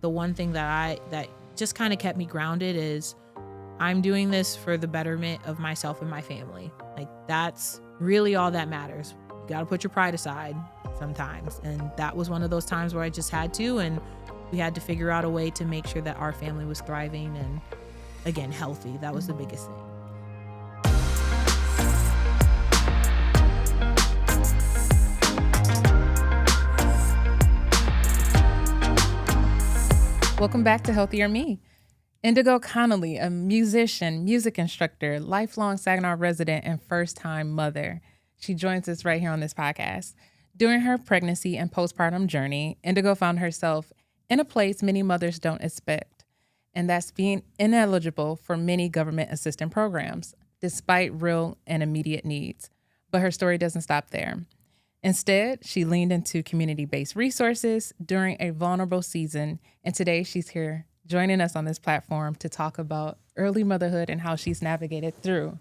the one thing that just kind of kept me grounded is I'm doing this for the betterment of myself and my family. Like, that's really all that matters. You got to put your pride aside sometimes. And that was one of those times where I just had to, and we had to figure out a way to make sure that our family was thriving and, again, healthy. That was the biggest thing. Welcome back to Healthier Me. Indigo Connolly, a musician, music instructor, lifelong Saginaw resident, and first-time mother. She joins us right here on this podcast. During her pregnancy and postpartum journey, Indigo found herself in a place many mothers don't expect, and that's being ineligible for many government assistance programs, despite real and immediate needs. But her story doesn't stop there. Instead, she leaned into community-based resources during a vulnerable season, and today she's here joining us on this platform to talk about early motherhood and how she's navigated through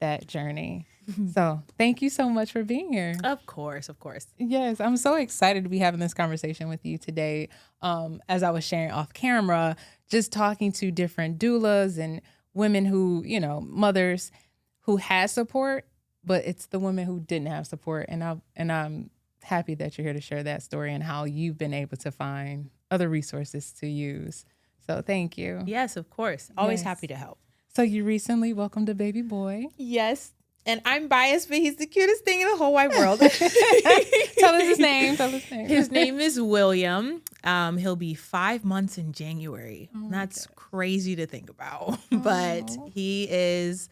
that journey. So thank you so much for being here. Of course, of course. Yes, I'm so excited to be having this conversation with you today. As I was sharing off camera, just talking to different doulas and women who, mothers who had support, but it's the women who didn't have support. And I'm happy that you're here to share that story and how you've been able to find other resources to use. So thank you. Yes, of course. Always happy to help. So you recently welcomed a baby boy. Yes. And I'm biased, but he's the cutest thing in the whole wide world. Tell us his name. His name is William. He'll be 5 months in January. That's crazy to think about. But he is,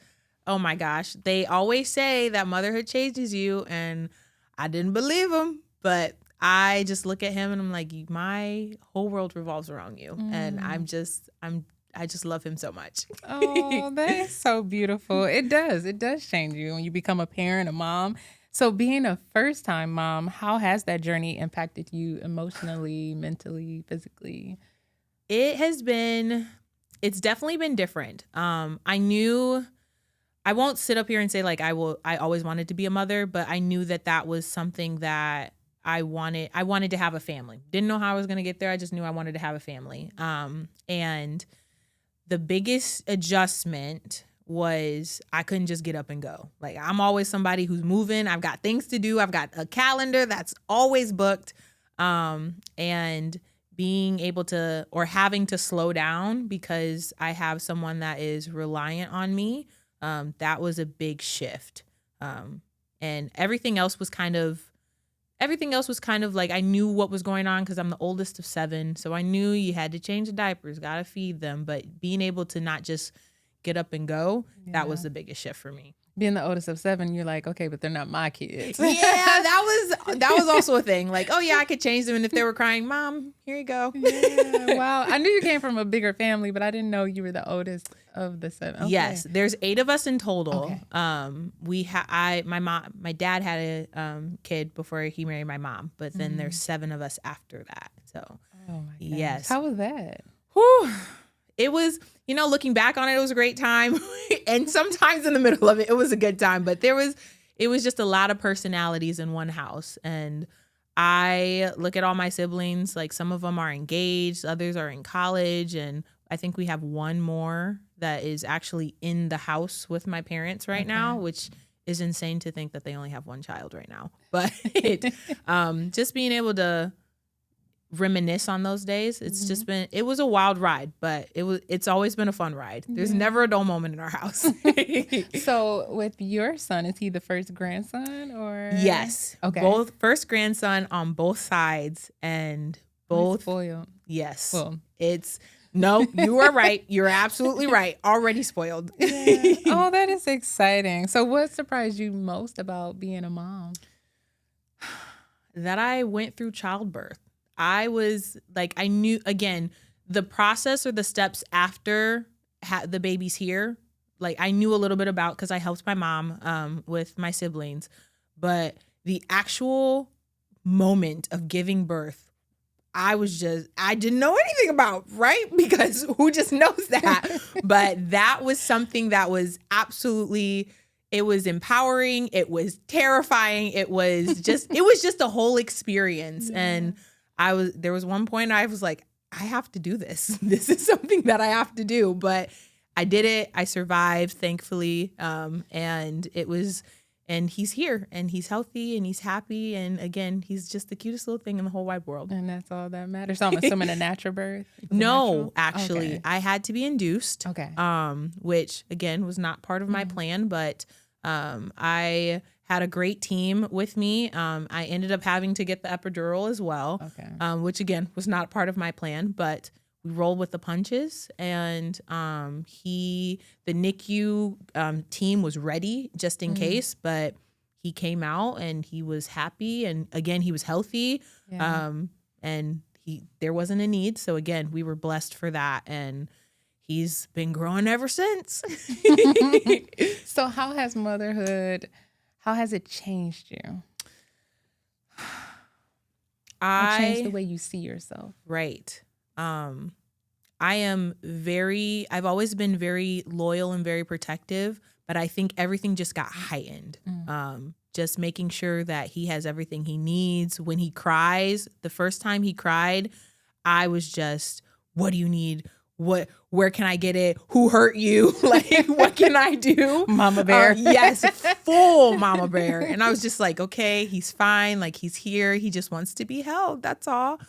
oh my gosh. They always say that motherhood changes you. And I didn't believe him. But I just look at him and I'm like, my whole world revolves around you. And I just love him so much. Oh, that is so beautiful. It does change you when you become a parent, a mom. So being a first-time mom, how has that journey impacted you emotionally, mentally, physically? It's definitely been different. I won't sit up here and say like I always wanted to be a mother, but I knew that was something that I wanted to have a family. Didn't know how I was going to get there. I just knew I wanted to have a family. And the biggest adjustment was I couldn't just get up and go. Like, I'm always somebody who's moving. I've got things to do. I've got a calendar that's always booked. And being able to, or having to slow down because I have someone that is reliant on me, that was a big shift. And everything else was kind of like I knew what was going on because I'm the oldest of 7. So I knew you had to change the diapers, got to feed them. But being able to not just get up and go, that was the biggest shift for me. Being the oldest of 7, you're like, okay, but they're not my kids. Yeah, that was also a thing. Like, oh yeah, I could change them. And if they were crying, Mom, here you go. Yeah, wow. I knew you came from a bigger family, but I didn't know you were the oldest of the 7. Okay. Yes, there's 8 of us in total. Okay. My dad had a kid before he married my mom, but then there's 7 of us after that. So, oh my gosh. Yes. How was that? Whew. It was, looking back on it, it was a great time. And sometimes in the middle of it, it was a good time. But it was just a lot of personalities in one house. And I look at all my siblings, like some of them are engaged, others are in college. And I think we have one more that is actually in the house with my parents right now, which is insane to think that they only have one child right now. But just being able to reminisce on those days, it was a wild ride, but it's always been a fun ride. There's never a dull moment in our house. So with your son, is he the first grandson or? Yes. Okay. Both first grandson on both sides, and both spoiled. Yes. Well, no, you are right. You're absolutely right. Already spoiled. Yeah. Oh, that is exciting. So what surprised you most about being a mom? That I went through childbirth. I was like, I knew, again, the process or the steps after the baby's here, like I knew a little bit about because I helped my mom with my siblings. But the actual moment of giving birth, I didn't know anything about, right? Because who just knows that? But that was something that was absolutely, it was empowering. It was terrifying. It was just a whole experience. Yeah. And there was one point I was like, I have to do this. This is something that I have to do. But I did it. I survived, thankfully. And he's here and he's healthy and he's happy. And again, he's just the cutest little thing in the whole wide world. And that's all that matters. So I'm assuming a natural birth? No, actually, Okay. I had to be induced. Okay. Which again was not part of my plan, but I had a great team with me. I ended up having to get the epidural as well, Okay. which again was not part of my plan, but we rolled with the punches. And the NICU team was ready just in case, but he came out and he was happy, and again he was healthy, and there wasn't a need. So again, we were blessed for that, and he's been growing ever since. So how has motherhood, how has it changed you? Or changed the way you see yourself? Right. I've always been very loyal and very protective, but I think everything just got heightened. Just making sure that he has everything he needs. When he cries, the first time he cried, I was just, what do you need? Where can I get it? Who hurt you? Like, what can I do? Mama bear. Yes, full mama bear. And I was just like, okay, he's fine. Like, he's here. He just wants to be held. That's all.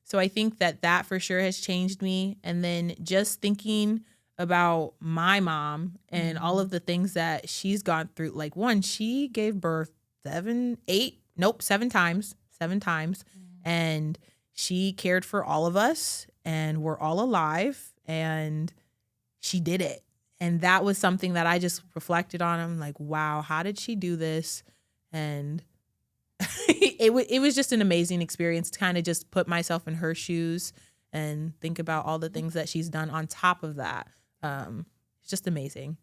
So I think that for sure has changed me. And then just thinking about my mom and all of the things that she's gone through. Like, one, she gave birth 7 times. And she cared for all of us, and we're all alive, and she did it. And that was something that I just reflected on. I'm like, wow, how did she do this? And it was just an amazing experience to kind of just put myself in her shoes and think about all the things that she's done on top of that. It's just amazing.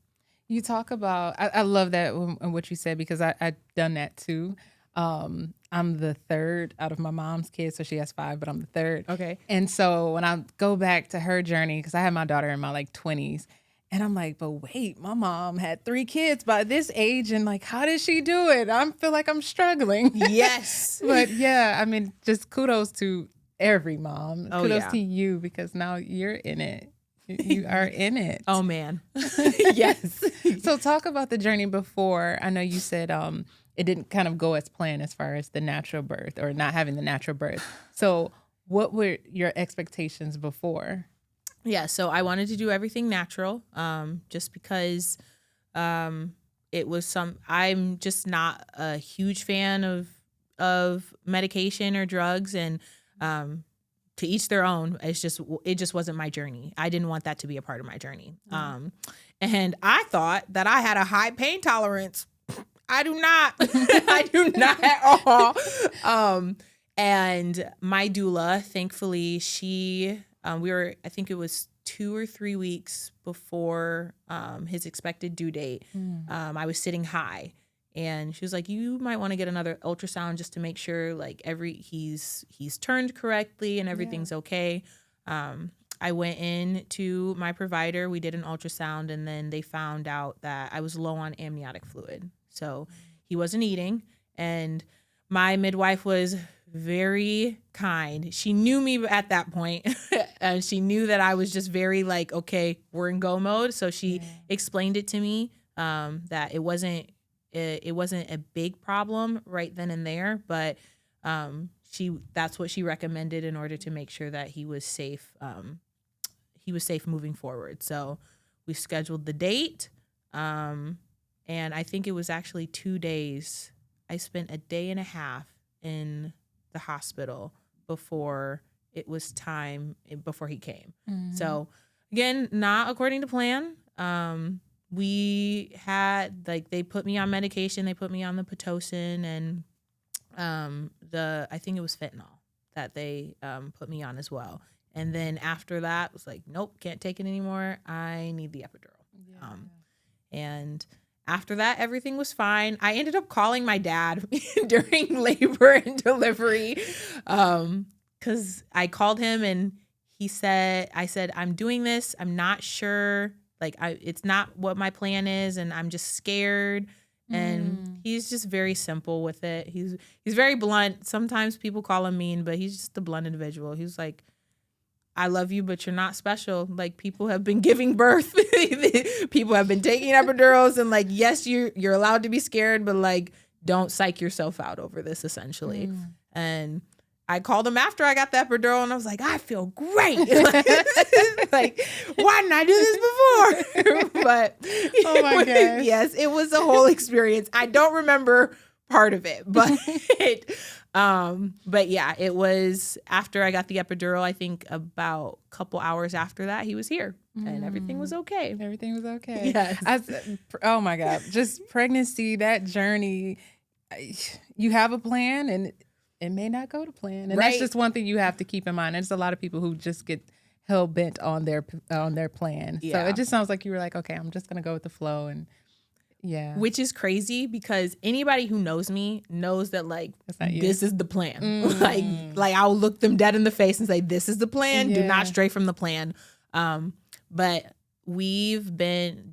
You talk about, I love that what you said, because I've done that too. I'm the third out of my mom's kids, so she has 5, but I'm the third. Okay. And so when I go back to her journey, because I had my daughter in my 20s, and I'm like, but wait, my mom had 3 kids by this age, and like, how did she do it? I feel like I'm struggling. Yes. But yeah, I mean, just kudos to every mom. Oh, kudos yeah. to you, because now you're in it. You are in it. Oh, man. Yes. So talk about the journey before. I know you said it didn't kind of go as planned as far as the natural birth, or not having the natural birth. So what were your expectations before? Yeah, so I wanted to do everything natural, just because it was I'm just not a huge fan of medication or drugs, and to each their own. It just wasn't my journey. I didn't want that to be a part of my journey. And I thought that I had a high pain tolerance. I do not. I do not at all. And my doula, thankfully, she I think it was 2 or 3 weeks before his expected due date. I was sitting high, and she was like, you might want to get another ultrasound just to make sure like he's turned correctly and everything's okay. I went in to my provider. We did an ultrasound, and then they found out that I was low on amniotic fluid. So he wasn't eating, and my midwife was very kind. She knew me at that point, and she knew that I was just very like, okay, we're in go mode. So she explained it to me, that it wasn't a big problem right then and there, but that's what she recommended in order to make sure that he was safe. He was safe moving forward. So we scheduled the date, and I think it was actually 2 days. I spent a day and a half in the hospital before it was time, before he came. So again, not according to plan. We had they put me on medication. They put me on the Pitocin, and I think it was fentanyl that they put me on as well. And then after that, it was like, nope, can't take it anymore. I need the epidural. And after that, everything was fine. I ended up calling my dad during labor and delivery, because I called him, and I said, I'm doing this. I'm not sure. Like, it's not what my plan is, and I'm just scared. And he's just very simple with it. He's very blunt. Sometimes people call him mean, but he's just a blunt individual. He's like, I love you, but you're not special. Like, people have been giving birth. People have been taking epidurals, and like, yes, you're allowed to be scared, but like, don't psych yourself out over this, essentially. And I called him after I got the epidural, and I was like, I feel great. Like, why didn't I do this before? But oh my gosh. Yes, it was a whole experience. I don't remember part of it, but yeah, it was after I got the epidural. I think about a couple hours after that, he was here, and everything was okay. Everything was okay. Yes. Oh my God. Just pregnancy, that journey, you have a plan and it may not go to plan. And that's just one thing you have to keep in mind. There's a lot of people who just get hell bent on their plan. Yeah. So it just sounds like you were like, okay, I'm just going to go with the flow. And yeah. Which is crazy, because anybody who knows me knows that like, this is the plan. Like I'll look them dead in the face and say, this is the plan. Do not stray from the plan. But we've been,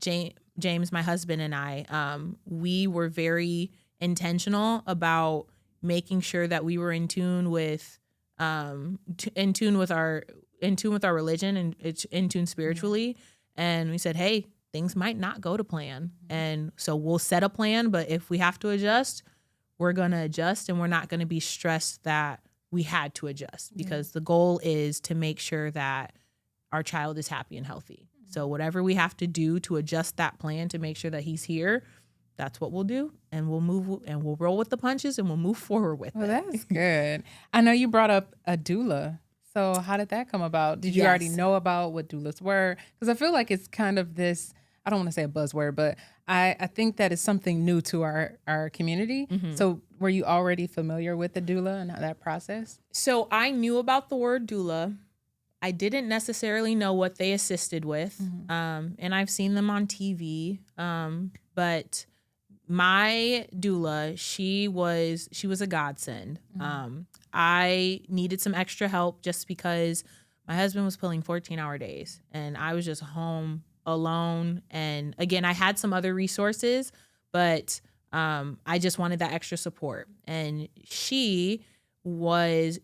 James, my husband, and I, we were very intentional about making sure that we were in tune with our religion, and it's in tune spiritually. And we said, hey, things might not go to plan. And so we'll set a plan, but if we have to adjust, we're going to adjust, and we're not going to be stressed that we had to adjust, because the goal is to make sure that our child is happy and healthy. So whatever we have to do to adjust that plan to make sure that he's here, that's what we'll do. And we'll move, and we'll roll with the punches, and we'll move forward with it. Well, that's good. I know you brought up a doula. So how did that come about? Did you already know about what doulas were? Because I feel like it's kind of this, I don't want to say a buzzword, but I think that is something new to our community. So were you already familiar with the doula and that process? So I knew about the word doula. I didn't necessarily know what they assisted with. And I've seen them on TV. But my doula, she was a godsend. I needed some extra help just because my husband was pulling 14-hour days, and I was just home alone. And again, I had some other resources, but I just wanted that extra support. And she was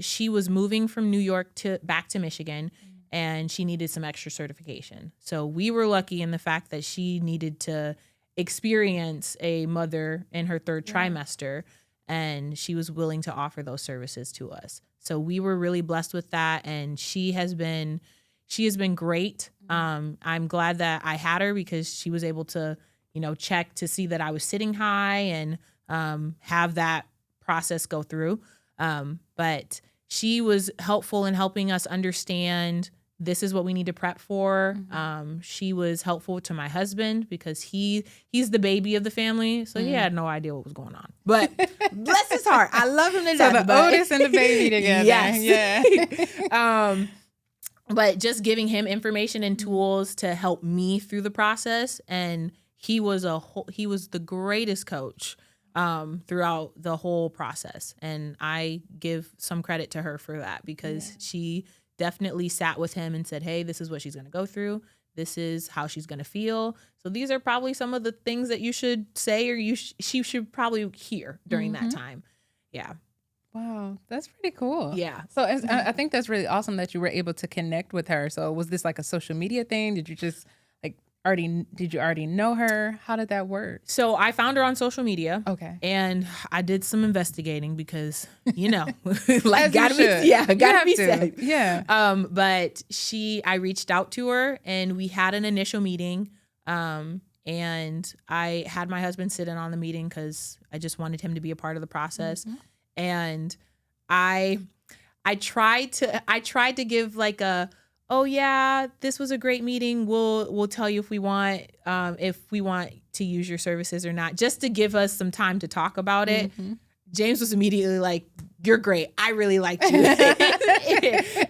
moving from New York back to Michigan, and she needed some extra certification. So we were lucky in the fact that she needed to experience a mother in her third trimester, and she was willing to offer those services to us. So we were really blessed with that, and she has been great. I'm glad that I had her, because she was able to, check to see that I was sitting high and have that process go through. But she was helpful in helping us understand this is what we need to prep for. She was helpful to my husband, because he's the baby of the family, so he had no idea what was going on. But bless his heart, I love him to death. So the oldest and the baby together. Yes. Yeah. But just giving him information and tools to help me through the process, and he was the greatest coach throughout the whole process, and I give some credit to her for that, because she definitely sat with him and said, hey, this is what she's going to go through. This is how she's going to feel. So these are probably some of the things that you should say, or she should probably hear during that time. Yeah. Wow, that's pretty cool. Yeah. So I think that's really awesome that you were able to connect with her. So was this like a social media thing? Did you just did you already know her? How did that work? So I found her on social media. Okay. And I did some investigating, because, gotta be said. Yeah. But I reached out to her, and we had an initial meeting. And I had my husband sit in on the meeting, because I just wanted him to be a part of the process. And I tried to give like oh yeah, this was a great meeting. We'll tell you if we want to use your services or not, just to give us some time to talk about it. James was immediately like, you're great. I really liked you.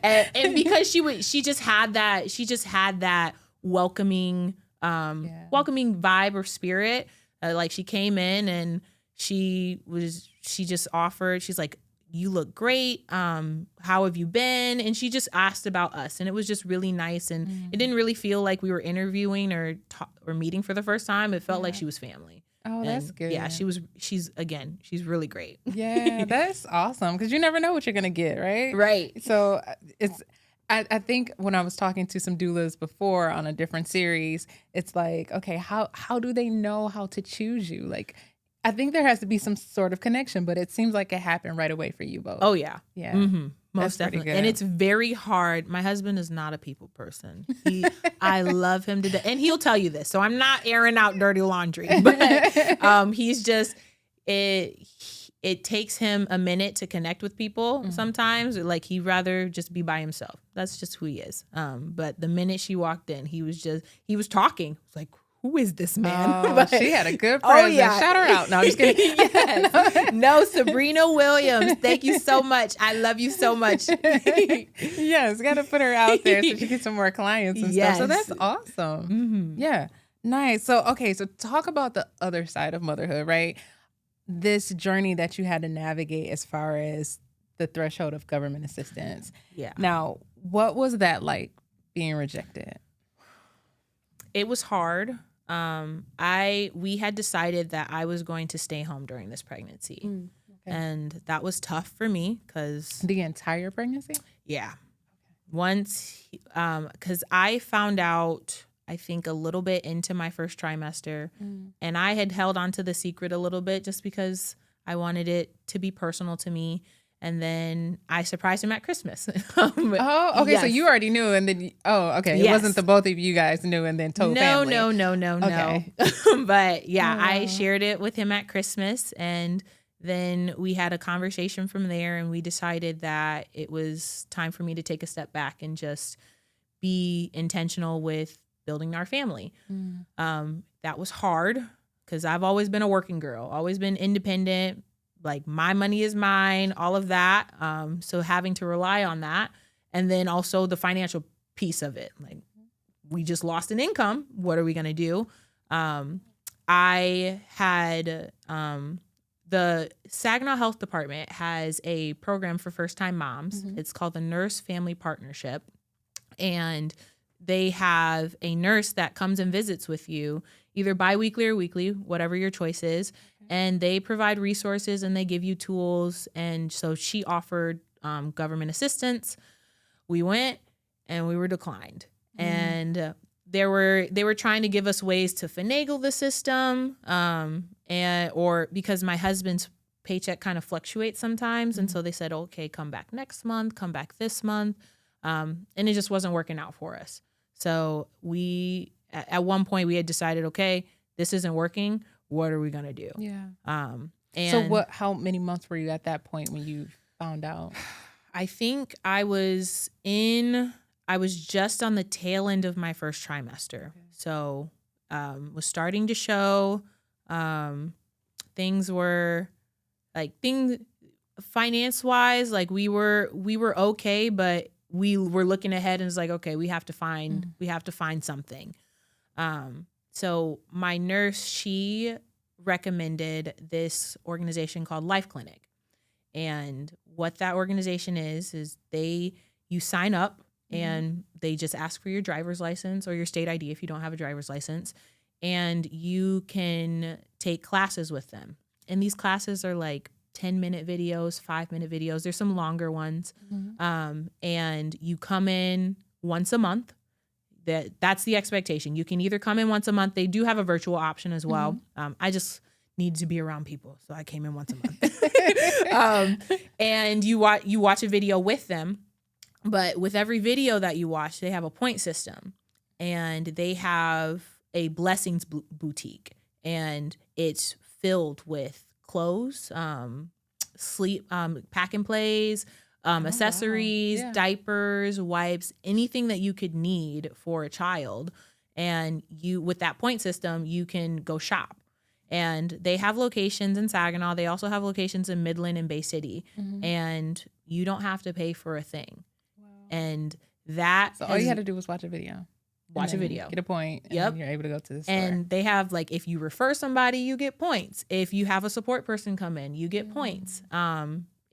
and because she just had that welcoming vibe or spirit. Like, she came in, and she just offered, she's like, you look great. How have you been? And she just asked about us, and it was just really nice. And it didn't really feel like we were interviewing or meeting for the first time. It felt like she was family. Oh, that's good. Yeah, she's really great. Yeah, that's awesome, because you never know what you're going to get, right? Right. So I think when I was talking to some doulas before on a different series, it's like, okay, how do they know how to choose you? Like, I think there has to be some sort of connection, but it seems like it happened right away for you both. Oh yeah. Yeah. Mm-hmm. That's Most pretty definitely. good. And it's very hard. My husband is not a people person. I love him to death. And he'll tell you this. So I'm not airing out dirty laundry, but he's just, it takes him a minute to connect with people sometimes. Like he'd rather just be by himself. That's just who he is. But the minute she walked in, he was talking. It's like, who is this man? Oh, but, she had a good presence. Oh, yeah. Shout her out. No, I'm just kidding. Yes. No, Sabrina Williams. Thank you so much. I love you so much. Yes, got to put her out there so she gets some more clients and stuff. So that's awesome. Mm-hmm. Yeah, nice. So, okay, so talk about the other side of motherhood, right? This journey that you had to navigate as far as the threshold of government assistance. Yeah. Now, what was that like being rejected? It was hard. We had decided that I was going to stay home during this pregnancy. Okay. And that was tough for me because the entire pregnancy? Yeah. Once, because I found out, I think a little bit into my first trimester and I had held on to the secret a little bit just because I wanted it to be personal to me. And then I surprised him at Christmas. Oh, okay. Yes. So you already knew, and then okay. Yes. It wasn't the both of you guys knew and then told family. No. Okay. But yeah, I shared it with him at Christmas, and then we had a conversation from there, and we decided that it was time for me to take a step back and just be intentional with building our family. That was hard because I've always been a working girl, always been independent. Like my money is mine, all of that. So having to rely on that. And then also the financial piece of it. Like we just lost an income. What are we going to do? I had the Saginaw Health Department has a program for first-time moms. It's called the Nurse Family Partnership. And they have a nurse that comes and visits with you either biweekly or weekly, whatever your choice is. And they provide resources and they give you tools. And so she offered government assistance. We went and we were declined. And they were trying to give us ways to finagle the system, or because my husband's paycheck kind of fluctuates sometimes. And so they said, okay, come back next month, come back this month. And it just wasn't working out for us. So at one point we had decided, okay, this isn't working. What are we going to do? Yeah. And so how many months were you at that point when you found out? I think I was just on the tail end of my first trimester. Okay. So, was starting to show, things were finance wise, like we were okay, but we were looking ahead and it's like, okay, we have to find something. So my nurse, she recommended this organization called Life Clinic. And what that organization is you sign up and they just ask for your driver's license or your state ID if you don't have a driver's license. And you can take classes with them. And these classes are like 10-minute videos, 5-minute videos. There's some longer ones. And you come in once a month. That's the expectation. You can either come in once a month. They do have a virtual option as well. I just need to be around people, so I came in once a month. And you watch a video with them, but with every video that you watch, they have a point system, and they have a blessings boutique, and it's filled with clothes, sleep, pack and plays. Accessories, diapers, wipes, anything that you could need for a child. And with that point system, you can go shop. And they have locations in Saginaw. They also have locations in Midland and Bay City. And you don't have to pay for a thing. Wow. And so all you had to do was watch a video. Get a point. And then you're able to go to the store. And they have, like, if you refer somebody, you get points. If you have a support person come in, you get points.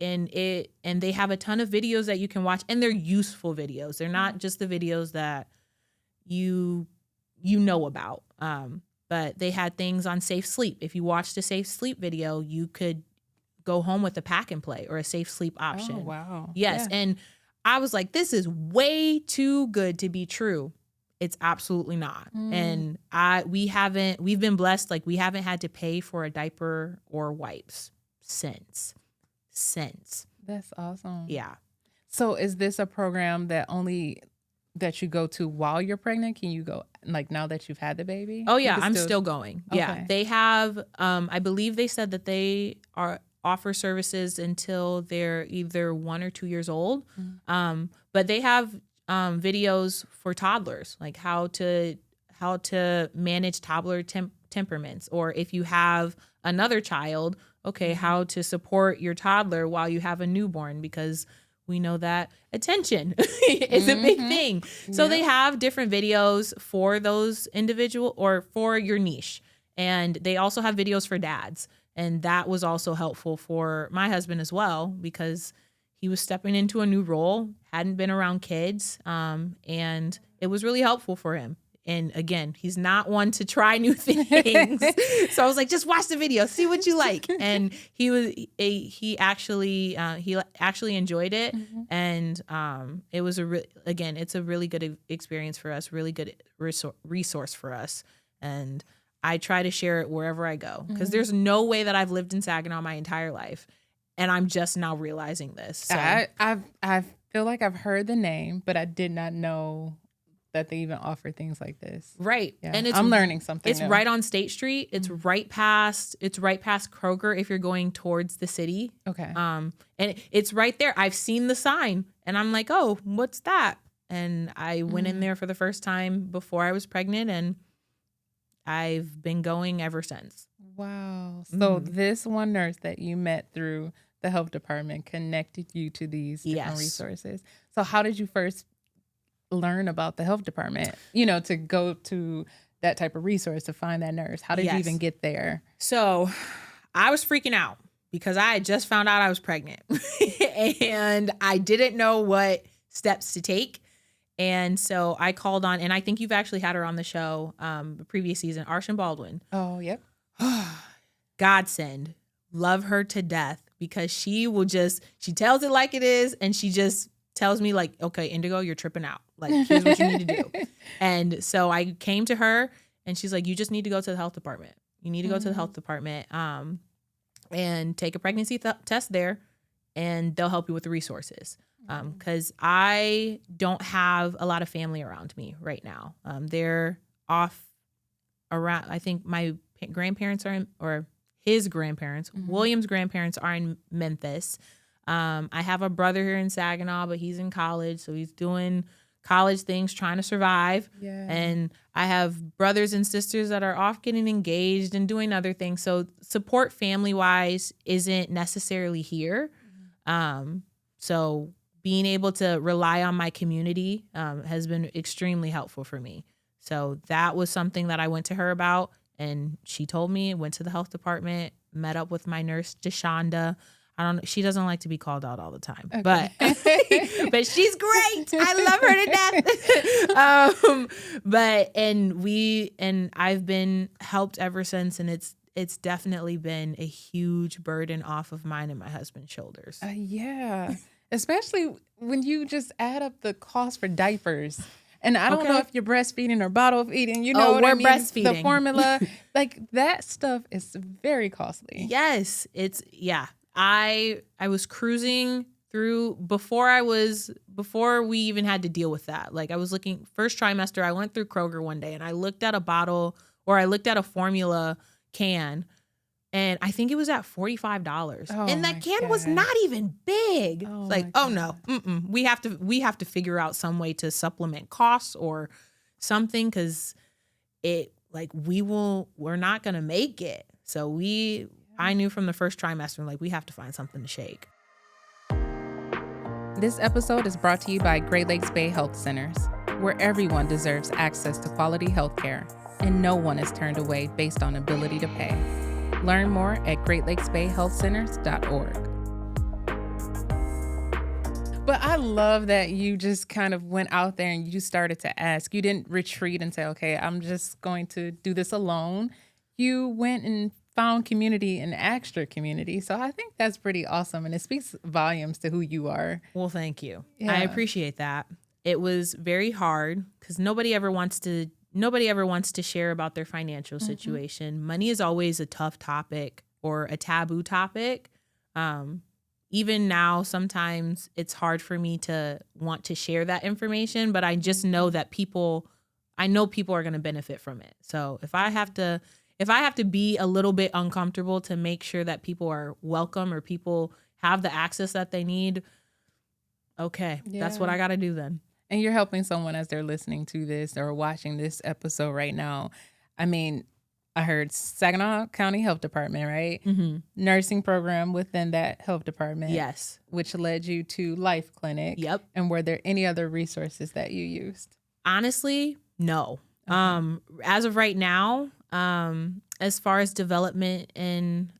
And they have a ton of videos that you can watch, and they're useful videos. They're not just the videos that you know about. But they had things on safe sleep. If you watched a safe sleep video, you could go home with a pack and play or a safe sleep option. Oh, wow. Yes. Yeah. And I was like, this is way too good to be true. It's absolutely not. And we've been blessed. Like, we haven't had to pay for a diaper or wipes since. That's awesome. Yeah. So is this a program that you go to while you're pregnant? Can you go like now that you've had the baby? Oh yeah, I'm still going. Okay. Yeah. They have, I believe they said that they offer services until they're either 1 or 2 years old. But they have videos for toddlers, like how to manage toddler temperaments, or if you have another child, how to support your toddler while you have a newborn, because we know that attention is a big thing. So they have different videos for those individual or for your niche. And they also have videos for dads. And that was also helpful for my husband as well, because he was stepping into a new role, hadn't been around kids, and it was really helpful for him. And again, he's not one to try new things. So I was like, just watch the video, see what you like. And he actually enjoyed it. And it was it's a really good experience for us, really good resource for us. And I try to share it wherever I go, because there's no way that I've lived in Saginaw my entire life. And I'm just now realizing this. So. I feel like I've heard the name, but I did not know that they even offer things like this. Right. Yeah. And I'm learning something. It's new. right on State Street. It's right past Kroger if you're going towards the city. Okay. And it's right there. I've seen the sign and I'm like, oh, what's that? And I went in there for the first time before I was pregnant, and I've been going ever since. Wow. So this one nurse that you met through the health department connected you to these different resources. So how did you first learn about the health department, to go to that type of resource to find that nurse? How did you even get there? So I was freaking out because I had just found out I was pregnant and I didn't know what steps to take. And so I called on, and I think you've actually had her on the show the previous season, Arshan Baldwin. Oh, yep. Godsend. Love her to death, because she tells it like it is, and she just tells me like, okay, Indigo, you're tripping out. Like, here's what you need to do. And so I came to her and she's like, you just need to go to the health department. You need to go to the health department and take a pregnancy test there, and they'll help you with the resources. Because I don't have a lot of family around me right now. They're off around, I think my grandparents are or his grandparents, William's grandparents are in Memphis. I have a brother here in Saginaw, but he's in college. So he's doing college things, trying to survive. Yeah. And I have brothers and sisters that are off getting engaged and doing other things. So support family-wise isn't necessarily here. So being able to rely on my community has been extremely helpful for me. So that was something that I went to her about, and she told me, went to the health department, met up with my nurse, Deshonda. She doesn't like to be called out all the time, but she's great. I love her to death. And I've been helped ever since, and it's definitely been a huge burden off of mine and my husband's shoulders. Yeah. Especially when you just add up the cost for diapers. And I don't know if you're breastfeeding or bottle feeding. You know what I mean? Breastfeeding. The formula, like that stuff is very costly. Yes, I was cruising through before we even had to deal with that. Like, I was looking first trimester. I went through Kroger one day and I looked at a formula can. And I think it was at $45, and that can was not even big. No, we have to figure out some way to supplement costs or something, because we're not gonna make it. So I knew from the first trimester, like, we have to find something to shake. This episode is brought to you by Great Lakes Bay Health Centers, where everyone deserves access to quality health care, and no one is turned away based on ability to pay. Learn more at greatlakesbayhealthcenters.org. But I love that you just kind of went out there and you started to ask. You didn't retreat and say, okay, I'm just going to do this alone. You went and found community in extra community. So I think that's pretty awesome. And it speaks volumes to who you are. Well, thank you. Yeah. I appreciate that. It was very hard because nobody ever wants to share about their financial situation. Money is always a tough topic or a taboo topic. Even now, sometimes it's hard for me to want to share that information, but I just know that people are going to benefit from it. So if I have to be a little bit uncomfortable to make sure that people are welcome or people have the access that they need, okay, that's what I got to do then. And you're helping someone as they're listening to this or watching this episode right now. I mean, I heard Saginaw County Health Department, right? Mm-hmm. Nursing program within that health department. Yes. Which led you to Life Clinic. Yep. And were there any other resources that you used? Honestly, no. Okay. As of right now, as far as development and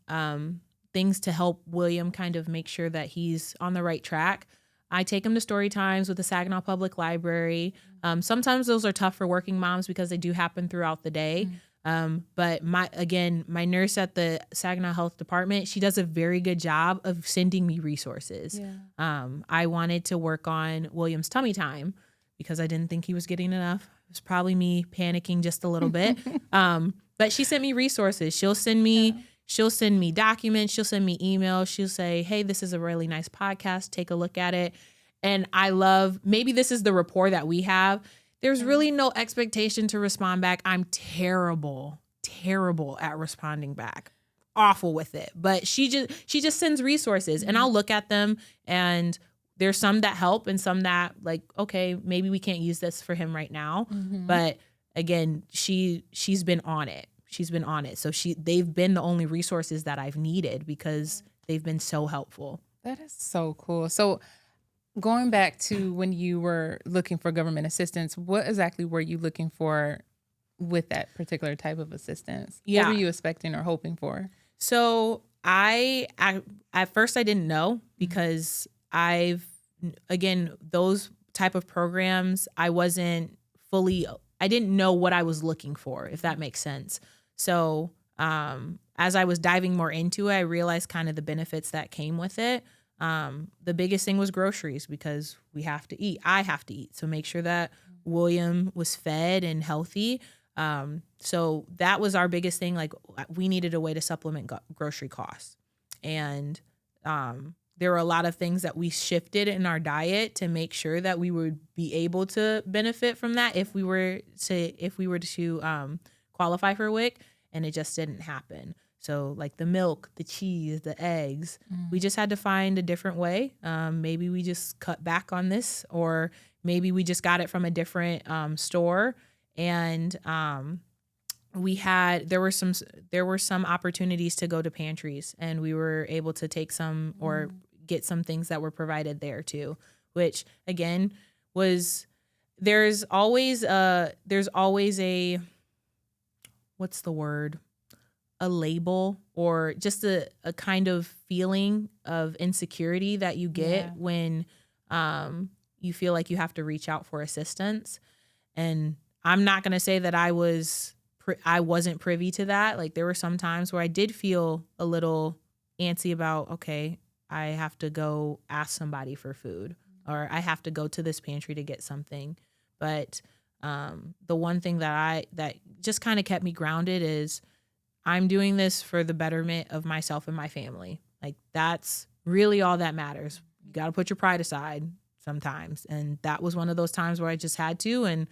things to help William kind of make sure that he's on the right track, I take him to story times with the Saginaw Public Library. Sometimes those are tough for working moms because they do happen throughout the day. But my nurse at the Saginaw Health Department, she does a very good job of sending me resources. Yeah. I wanted to work on William's tummy time because I didn't think he was getting enough. It was probably me panicking just a little bit. But she sent me resources. She'll send me documents. She'll send me emails. She'll say, hey, this is a really nice podcast. Take a look at it. And maybe this is the rapport that we have. There's really no expectation to respond back. I'm terrible at responding back. Awful with it. But she just sends resources and I'll look at them, and there's some that help and some that like, okay, maybe we can't use this for him right now. But again, she's been on it. She's been on it. So they've been the only resources that I've needed because they've been so helpful. That is so cool. So going back to when you were looking for government assistance, what exactly were you looking for with that particular type of assistance? Yeah. What were you expecting or hoping for? So at first I didn't know because those type of programs, I didn't know what I was looking for, if that makes sense. So as I was diving more into it, I realized kind of the benefits that came with it. The biggest thing was groceries because we have to eat. I have to eat. So make sure that William was fed and healthy. So that was our biggest thing. Like we needed a way to supplement grocery costs. And there were a lot of things that we shifted in our diet to make sure that we would be able to benefit from that if we were to qualify for WIC, and it just didn't happen. So like the milk, the cheese, the eggs, we just had to find a different way. Maybe we just cut back on this, or maybe we just got it from a different store. And there were some opportunities to go to pantries, and we were able to take some or get some things that were provided there too, which again there's always a what's the word? A label or just a kind of feeling of insecurity that you get when you feel like you have to reach out for assistance. And I'm not going to say that I wasn't privy to that. Like there were some times where I did feel a little antsy about, okay, I have to go ask somebody for food, or I have to go to this pantry to get something. But the one thing that just kind of kept me grounded is I'm doing this for the betterment of myself and my family. Like that's really all that matters. You got to put your pride aside sometimes. And that was one of those times where I just had to, and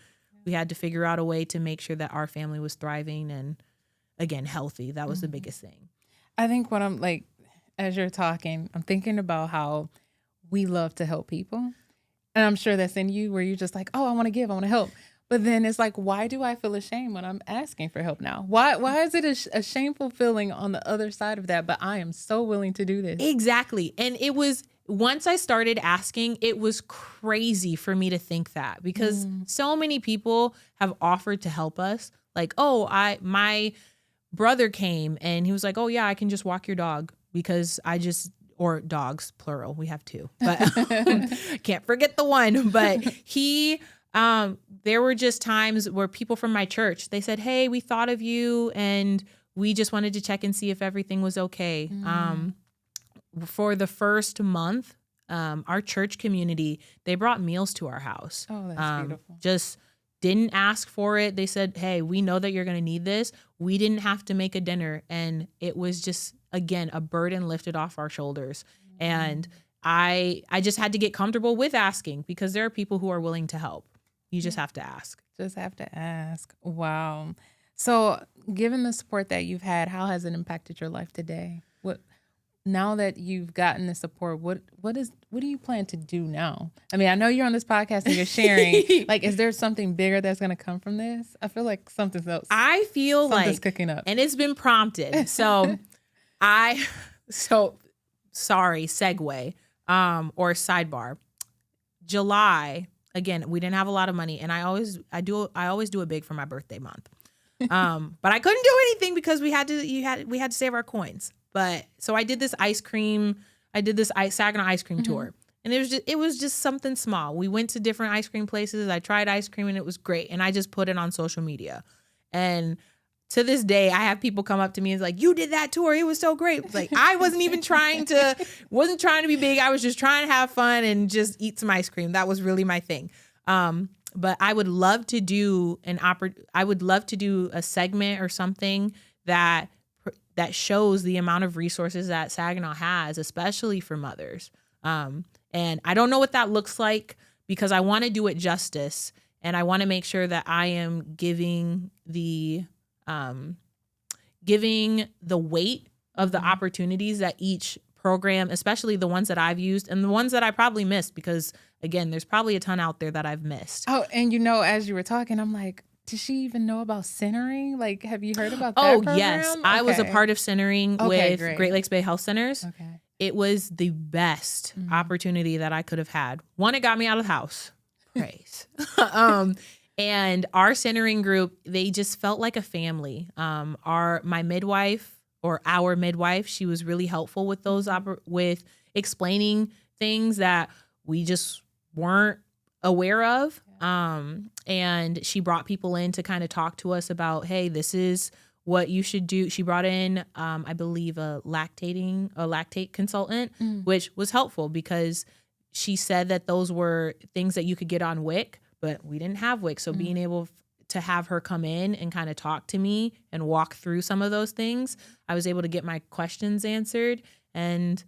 we had to figure out a way to make sure that our family was thriving and again, healthy. That was the biggest thing. I think what I'm like, as you're talking, I'm thinking about how we love to help people. And I'm sure that's in you where you're just like, oh, I want to give, I want to help. But then it's like, why do I feel ashamed when I'm asking for help now? Why is it a shameful feeling on the other side of that? But I am so willing to do this. Exactly. And it was, once I started asking, it was crazy for me to think that, because so many people have offered to help us. Like, my brother came and he was like, oh yeah, I can just walk your dog because or dogs, plural. We have two, but can't forget the one. But there were just times where people from my church, they said, hey, we thought of you and we just wanted to check and see if everything was okay. For the first month, our church community, they brought meals to our house. Oh, that's beautiful. Just didn't ask for it. They said, hey, we know that you're going to need this. We didn't have to make a dinner. And it was just, again, a burden lifted off our shoulders. And I just had to get comfortable with asking, because there are people who are willing to help. You just have to ask. Just have to ask. Wow. So given the support that you've had, how has it impacted your life today? Now that you've gotten the support, what do you plan to do now? I mean, I know you're on this podcast and you're sharing. Like, is there something bigger that's going to come from this? I feel like something's else. I feel something's cooking up, and it's been prompted. So sorry, segue, or sidebar. July, again, we didn't have a lot of money, and I always do it big for my birthday month. But I couldn't do anything because we had to save our coins. But so I did this Saginaw ice cream tour, and it was just something small. We went to different ice cream places. I tried ice cream and it was great. And I just put it on social media. And to this day, I have people come up to me and like, you did that tour. It was so great. It's like, I wasn't even trying to be big. I was just trying to have fun and just eat some ice cream. That was really my thing. But I would love to do a segment or something that shows the amount of resources that Saginaw has, especially for mothers. And I don't know what that looks like, because I want to do it justice, and I want to make sure that I am giving the weight of the opportunities that each program, especially the ones that I've used and the ones that I probably missed, because again, there's probably a ton out there that I've missed. Oh, and as you were talking, I'm like, does she even know about centering? Like, have you heard about that program? Yes. Okay. I was a part of centering with Great Lakes Bay Health Centers. Okay. It was the best opportunity that I could have had. One, it got me out of the house. Praise. And our centering group, they just felt like a family. Our midwife, she was really helpful with with explaining things that we just weren't aware of. And she brought people in to kind of talk to us about, hey, this is what you should do. She brought in, I believe, a lactate consultant, which was helpful because she said that those were things that you could get on WIC, but we didn't have WIC. So being able to have her come in and kind of talk to me and walk through some of those things, I was able to get my questions answered and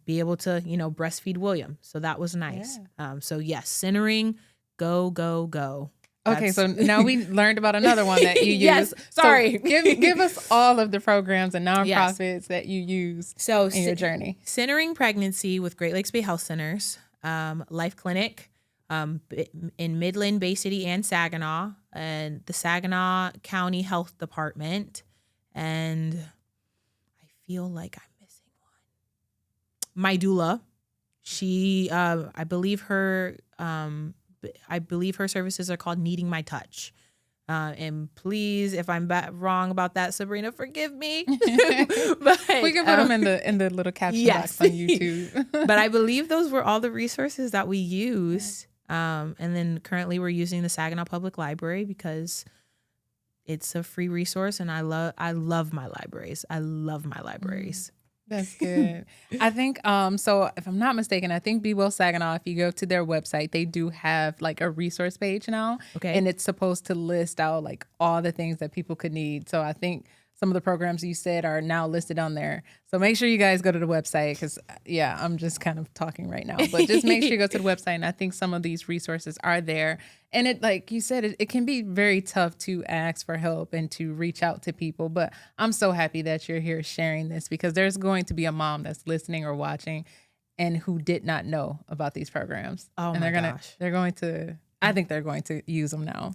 be able to, breastfeed William. So that was nice. Yeah. So yes, centering, go, go, go. Okay, so now we learned about another one that you use. Yes, sorry. So give us all of the programs and nonprofits that you use in your journey. Centering pregnancy with Great Lakes Bay Health Centers, Life Clinic in Midland, Bay City, and Saginaw, and the Saginaw County Health Department. And I feel like I'm missing one. My doula, she, I believe her services are called Needing My Touch. And please, if I'm wrong about that, Sabrina, forgive me. But, we can put them in the little caption box on YouTube. But I believe those were all the resources that we used. And then currently we're using the Saginaw Public Library because it's a free resource, and I love my libraries. I love my libraries. That's good. I think, so if I'm not mistaken, I think Be Well Saginaw, if you go to their website, they do have like a resource page now. Okay. And it's supposed to list out like all the things that people could need. So I think some of the programs you said are now listed on there. So make sure you guys go to the website because, I'm just kind of talking right now. But just make sure you go to the website. And I think some of these resources are there. And it, like you said, it can be very tough to ask for help and to reach out to people. But I'm so happy that you're here sharing this because there's going to be a mom that's listening or watching and who did not know about these programs. Oh, and my gosh. I think they're going to use them now.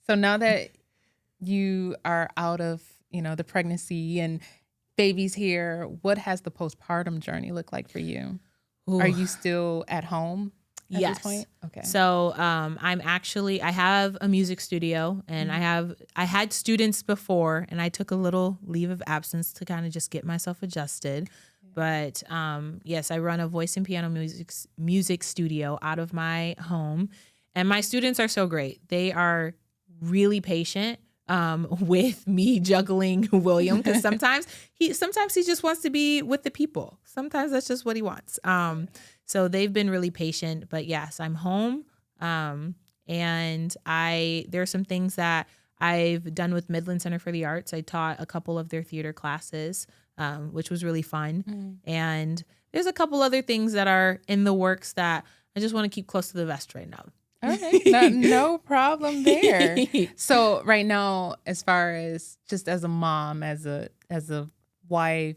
So now that you are out of the pregnancy and baby's here, what has the postpartum journey look like for you? Ooh. Are you still at home at this point? Okay. So I have a music studio, and I had students before, and I took a little leave of absence to kind of just get myself adjusted. But yes, I run a voice and piano music studio out of my home, and my students are so great. They are really patient, with me juggling William, because sometimes he just wants to be with the people. Sometimes that's just what he wants. So they've been really patient, but yes, I'm home. And there are some things that I've done with Midland Center for the Arts. I taught a couple of their theater classes, which was really fun. And there's a couple other things that are in the works that I just want to keep close to the vest right now. All right. No problem there. So right now, as far as just as a mom, as a wife,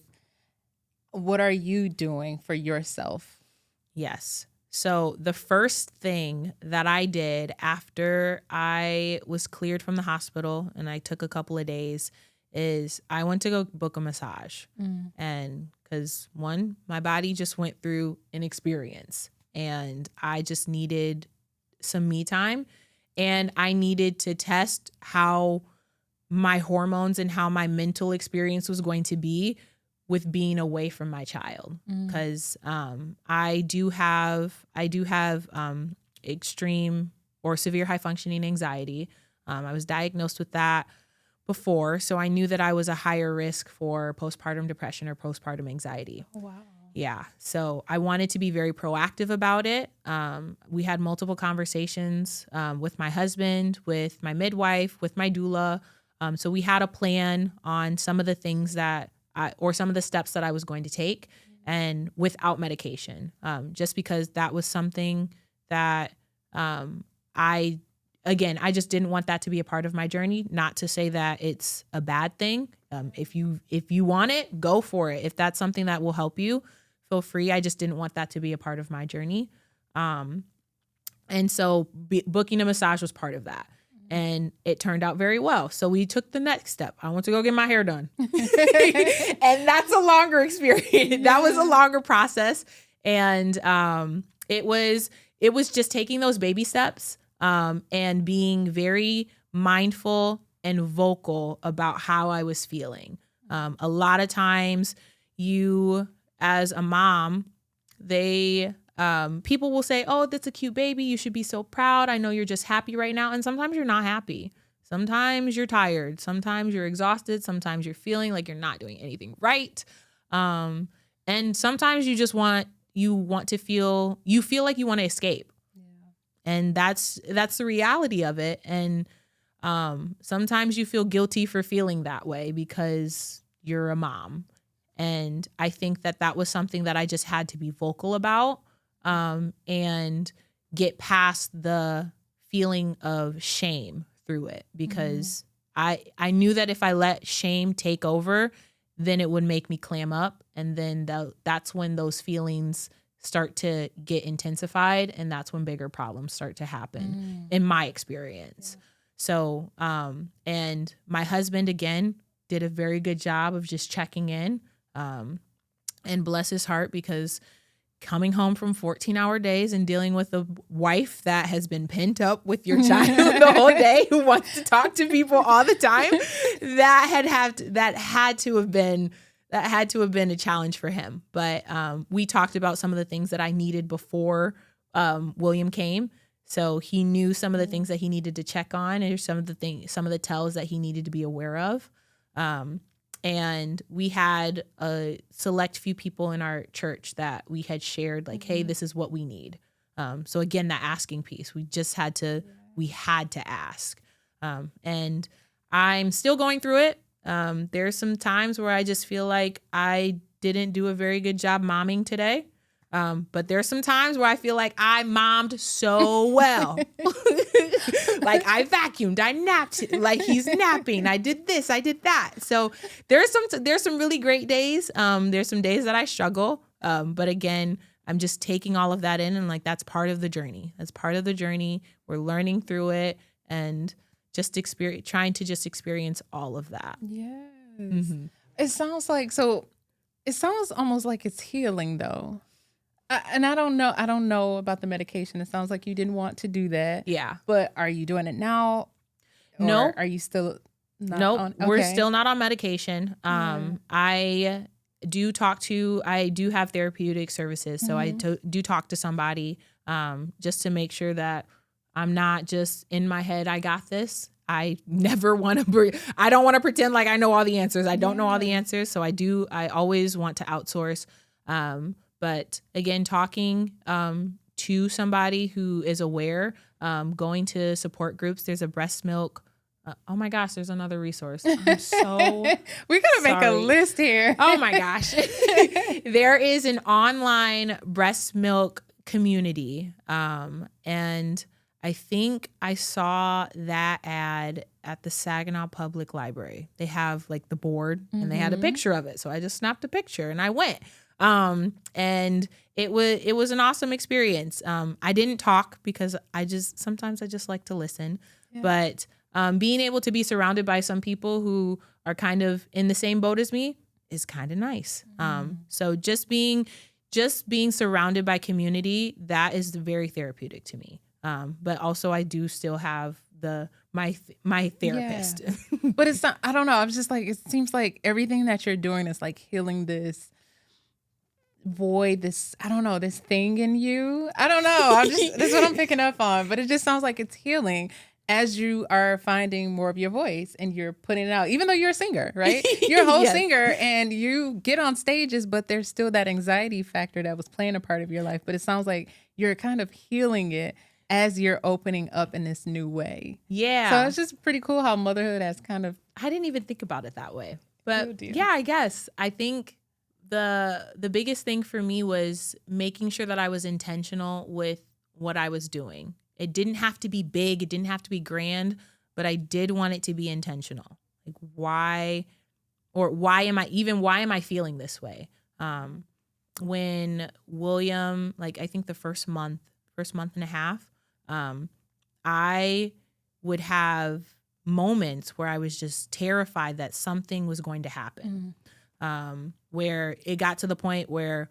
what are you doing for yourself? Yes. So the first thing that I did after I was cleared from the hospital and I took a couple of days is I went to go book a massage. And because one, my body just went through an experience and I just needed some me time, and I needed to test how my hormones and how my mental experience was going to be with being away from my child, because I do have extreme or severe high functioning anxiety. I was diagnosed with that before, so I knew that I was a higher risk for postpartum depression or postpartum anxiety. Oh, wow. Yeah. So I wanted to be very proactive about it. We had multiple conversations with my husband, with my midwife, with my doula. So we had a plan on some of the things that some of the steps that I was going to take, and without medication, just because that was something that I just didn't want that to be a part of my journey. Not to say that it's a bad thing. If you want it, go for it. If that's something that will help you, feel free. I just didn't want that to be a part of my journey. And so booking a massage was part of that. And it turned out very well. So we took the next step. I went to go get my hair done. And that's a longer experience. Yeah. That was a longer process. And it was just taking those baby steps and being very mindful and vocal about how I was feeling. A lot of times you, as a mom, people will say, oh, that's a cute baby. You should be so proud. I know you're just happy right now. And sometimes you're not happy. Sometimes you're tired. Sometimes you're exhausted. Sometimes you're feeling like you're not doing anything right. And sometimes you feel like you want to escape. Yeah. And that's the reality of it. And sometimes you feel guilty for feeling that way because you're a mom. And I think that was something that I just had to be vocal about. And get past the feeling of shame through it, because I knew that if I let shame take over, then it would make me clam up. And then that's when those feelings start to get intensified. And that's when bigger problems start to happen in my experience. Yeah. So, and my husband, again, did a very good job of just checking in, and bless his heart, because coming home from 14-hour days and dealing with a wife that has been pent up with your child the whole day, who wants to talk to people all the time, that had to have been a challenge for him. But we talked about some of the things that I needed before William came. So he knew some of the things that he needed to check on, and some of the tells that he needed to be aware of. And we had a select few people in our church that we had shared, like, hey, this is what we need. So again, that asking piece, we had to ask. And I'm still going through it. There's some times where I just feel like I didn't do a very good job momming today. But there's some times where I feel like I mommed so well. Like I vacuumed, I napped, like he's napping. I did this, I did that. So there's some really great days. There's some days that I struggle. But again, I'm just taking all of that in, and like, that's part of the journey. That's part of the journey. We're learning through it and just trying to experience all of that. Yes. Mm-hmm. It sounds almost like it's healing though. And I don't know about the medication. It sounds like you didn't want to do that. Yeah. But are you doing it now? No. Are you still not on? Okay. We're still not on medication. I do have therapeutic services. So I do talk to somebody just to make sure that I'm not just in my head, I got this. I never want to, I don't want to pretend like I know all the answers. I don't know all the answers. So I always want to outsource. But again, talking to somebody who is aware, going to support groups. There's a breast milk. Oh my gosh, there's another resource. I'm so we gotta make a list here. Oh my gosh. There is an online breast milk community. And I think I saw that ad at the Saginaw Public Library. They have like the board and they had a picture of it. So I just snapped a picture and I went. And it was an awesome experience. I didn't talk because sometimes I just like to listen, but being able to be surrounded by some people who are kind of in the same boat as me is kind of nice. So just being surrounded by community, that is very therapeutic to me. But also I do still have my therapist. Yeah. But it's not, I don't know. I'm just like, it seems like everything that you're doing is like healing this void, this thing in you. I don't know. This is what I'm picking up on, but it just sounds like it's healing as you are finding more of your voice and you're putting it out, even though you're a singer, right? You're a whole singer and you get on stages, but there's still that anxiety factor that was playing a part of your life. But it sounds like you're kind of healing it as you're opening up in this new way. Yeah. So it's just pretty cool how motherhood has kind of... I didn't even think about it that way. But yeah, I guess. I think the biggest thing for me was making sure that I was intentional with what I was doing. It didn't have to be big. It didn't have to be grand, but I did want it to be intentional. Like why am I feeling this way? When William, like I think the first month and a half, I would have moments where I was just terrified that something was going to happen. Where it got to the point where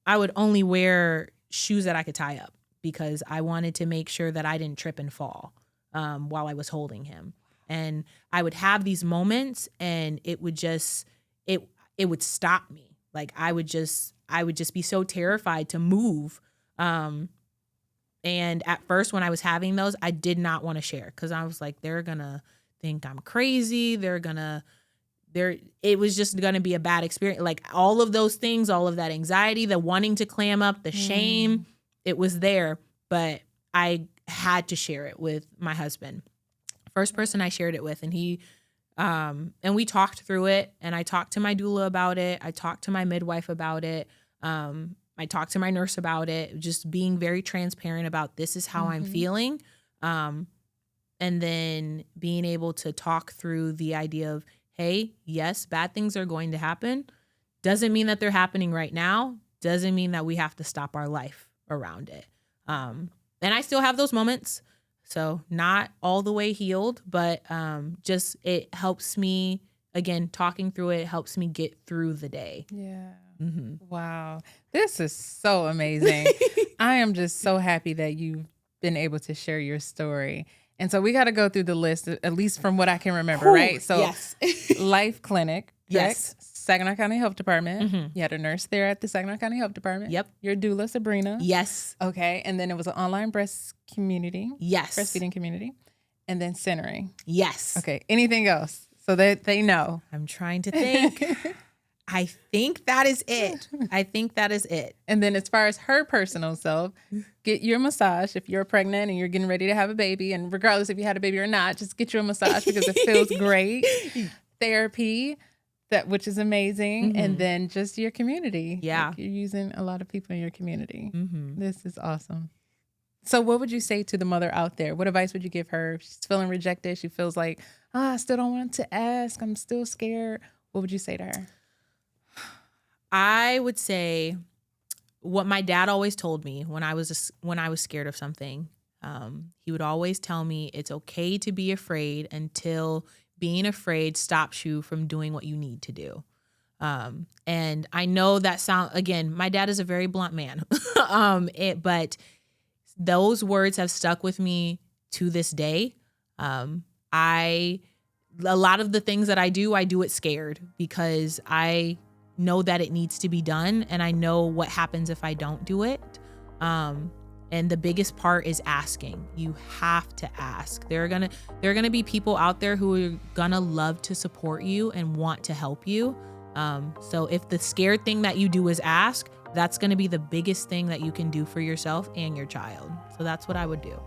I would only wear shoes that I could tie up because I wanted to make sure that I didn't trip and fall while I was holding him. And I would have these moments and it would just, it would stop me. Like I would just be so terrified to move. And at first when I was having those, I did not want to share because I was like, they're going to think I'm crazy. It was just going to be a bad experience. Like all of those things, all of that anxiety, the wanting to clam up, the shame, it was there, but I had to share it with my husband. First person I shared it with, and he, and we talked through it, and I talked to my doula about it. I talked to my midwife about it. I talked to my nurse about it, just being very transparent about this is how I'm feeling. And then being able to talk through the idea of, hey, yes, bad things are going to happen. Doesn't mean that they're happening right now. Doesn't mean that we have to stop our life around it. And I still have those moments. So not all the way healed, but just it helps me, again, talking through it helps me get through the day. Yeah. Wow. This is so amazing. I am just so happy that you've been able to share your story. And so we got to go through the list, at least from what I can remember, right? So yes. Life Clinic, correct? Yes. Saginaw County Health Department. You had a nurse there at the Saginaw County Health Department. Yep. Your doula, Sabrina. Yes. Okay. And then it was an online breast community. Yes. Breastfeeding community. And then centering. Yes. Okay. Anything else so that they know? I'm trying to think. I think that is it. And then as far as her personal self, get your massage if you're pregnant and you're getting ready to have a baby. And regardless if you had a baby or not, just get you a massage because it feels great. Therapy, which is amazing. And then just your community. Yeah. Like you're using a lot of people in your community. This is awesome. So what would you say to the mother out there? What advice would you give her? She's feeling rejected. She feels like, I still don't want to ask. I'm still scared. What would you say to her? I would say what my dad always told me when I was scared of something. He would always tell me it's okay to be afraid until being afraid stops you from doing what you need to do. And I know that again, my dad is a very blunt man, but those words have stuck with me to this day. A lot of the things that I do it scared because I know that it needs to be done and I know what happens if I don't do it. And the biggest part is asking. You have to ask. There are gonna be people out there who are gonna love to support you and want to help you. So if the scared thing that you do is ask, that's gonna be the biggest thing that you can do for yourself and your child. So that's what I would do.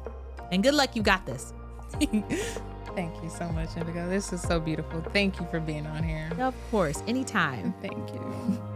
And good luck, you got this. Thank you so much, Indigo. This is so beautiful. Thank you for being on here. Of course, anytime. Thank you.